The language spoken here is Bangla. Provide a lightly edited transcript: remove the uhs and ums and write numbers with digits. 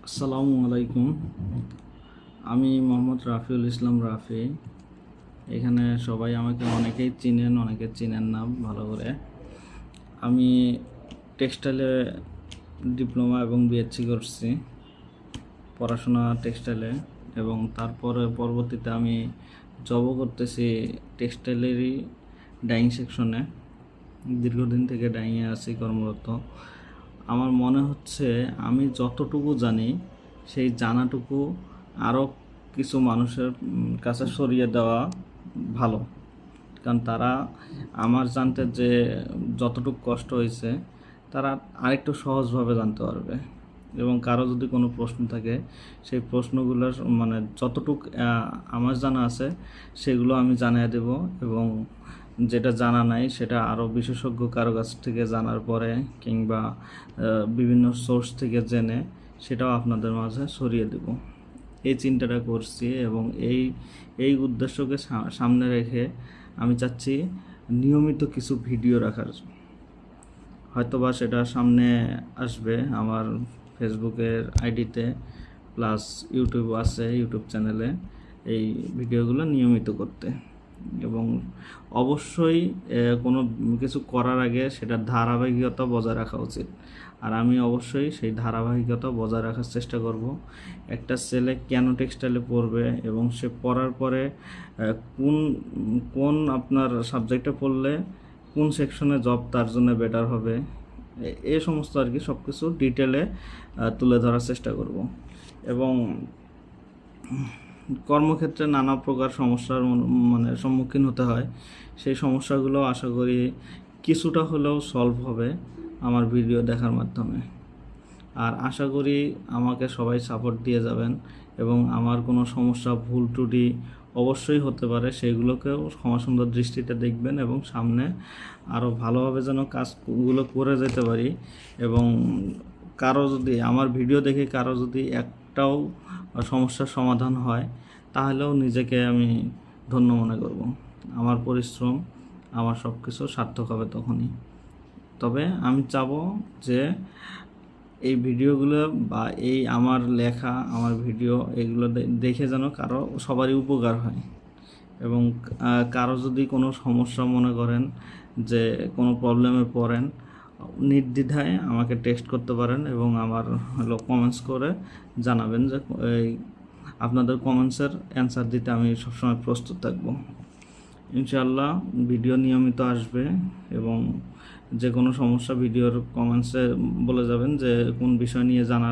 আসসালামু আলাইকুম। আমি মোহাম্মদ রাফিউল ইসলাম রাফি। এখানে সবাই আমাকে অনেকেই চিনেন, অনেকে চিনেন না ভালো করে। আমি টেক্সটাইলে ডিপ্লোমা এবং বিএসসি করছি, পড়াশোনা টেক্সটাইলে, এবং তারপরে পরবর্তীতে আমি জবও করতেছি টেক্সটাইলেরই ডাইং সেকশনে। দীর্ঘদিন থেকে ডাইংয়ে আছি কর্মরত। আমার মনে হচ্ছে আমি যতটুকু জানি সেই জানাটুকু আরও কিছু মানুষের কাছে সরিয়ে দেওয়া ভালো, কারণ তারা আমার জানতে যে যতটুকু কষ্ট হয়েছে তারা আরেকটু সহজভাবে জানতে পারবে। এবং কারো যদি কোনো প্রশ্ন থাকে সেই প্রশ্নগুলোর মানে যতটুকু আমার জানা আছে সেগুলো আমি জানিয়ে দেব, এবং যেটা জানা নাই সেটা আরও বিশেষজ্ঞ কারো কাছ থেকে জানার পরে কিংবা বিভিন্ন সোর্স থেকে জেনে সেটাও আপনাদের মাঝে ছড়িয়ে দেব, এই চিন্তাটা করছি। এবং এই উদ্দেশ্যকে সামনে রেখে আমি চাচ্ছি নিয়মিত কিছু ভিডিও রাখার। হয়তোবা সেটা সামনে আসবে আমার ফেসবুকের আইডিতে, প্লাস ইউটিউব আছে, ইউটিউব চ্যানেলে এই ভিডিওগুলো নিয়মিত করতে। এবং অবশ্যই কোনো কিছু করার আগে সেটার ধারাবাহিকতা বজায় রাখা উচিত, আর আমি অবশ্যই সেই ধারাবাহিকতা বজায় রাখার চেষ্টা করব। একটা ছেলে কেন টেক্সটাইলে পড়বে এবং সে পড়ার পরে কোন কোন আপনার সাবজেক্টে পড়লে কোন সেকশনে জব তার জন্য বেটার হবে, এই সমস্ত আর কি সব কিছু ডিটেলে তুলে ধরার চেষ্টা করব। এবং কর্মক্ষেত্রে নানা প্রকার সমস্যার মানে সম্মুখীন হতে হয়, সেই সমস্যাগুলো আশা করি কিছুটা হলেও সলভ হবে আমার ভিডিও দেখার মাধ্যমে। আর আশা করি আমাকে সবাই সাপোর্ট দিয়ে যাবেন, এবং আমার কোনো সমস্যা ভুল ত্রুটি অবশ্যই হতে পারে সেগুলোকেও ক্ষমাসুন্দর দৃষ্টিতে দেখবেন, এবং সামনে আরও ভালোভাবে যেন কাজগুলো করে যেতে পারি। এবং কারো যদি আমার ভিডিও দেখে কারো যদি একটাও সমস্যার সমাধান হয় তাহলেও নিজেকে আমি ধন্য মনে করব। আমার পরিশ্রম, আমার সব কিছু সার্থক হবে তখনই। তবে আমি চাবো যে এই ভিডিওগুলো বা এই আমার লেখা, আমার ভিডিও, এগুলো দেখে যেন কারো সবারই উপকার হয়। এবং কারো যদি কোনো সমস্যা মনে করেন যে কোনো প্রবলেমে পড়েন, নির্দ্বিধায় আমাকে টেক্সট করতে পারেন এবং আমার কমেন্টস করে জানাবেন যে আপনাদের কমেন্টসের অ্যান্সার দিতে আমি সবসময় প্রস্তুত থাকব। ইনশাআল্লাহ ভিডিও নিয়মিত আসবে, এবং যে কোনো সমস্যা ভিডিওর কমেন্টসে বলে যাবেন যে কোন বিষয় নিয়ে জানার